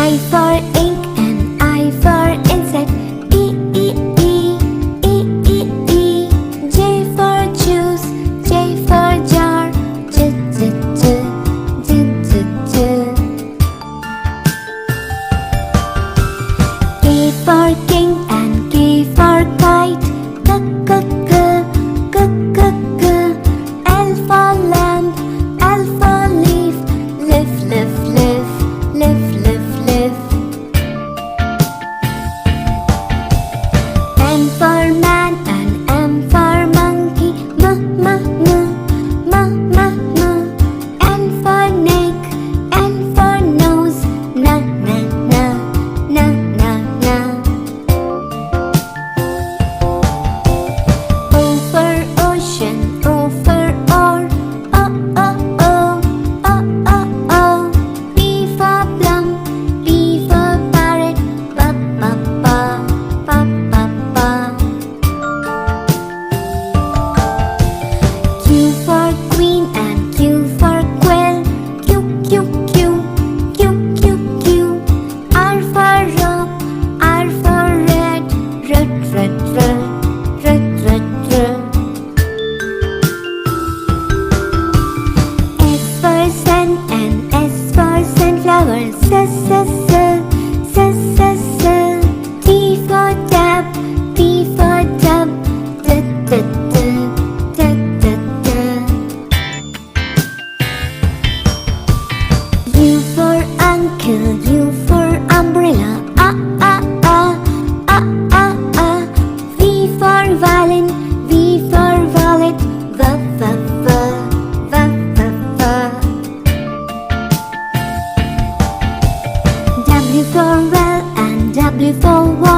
I for ink and I for insect. E, E, E, E, E, E. J for juice, J for jar. J, J, J, J, J, J. K for king and K for kite. K, K, K, K, K, K. L for lamp, L for leaf. Live, live, live, live, live, live. M for man and M for monkey. M, M, M, M, M, M. N for neck, N for nose. N, N, N, N, N, N. O for ocean, O for or. O, O, O, O, O, O. P for plum, P for parrot. Pa, pa, pa, pa, pa, pa. Q for queen and Q for quill. Q, Q, Q, Q, Q, Q. R for rope, R for red. Red, red, red, red, red, red. S for sun and S for sunflower. S, S, S, S, S, S. T for tap, T for tub. T, T, T, T, T, T. U for uncle, U for umbrella. A, A, A, A, A, A. V for violin, V for violet. V, V, V, V, V, V. W for well and W for wall.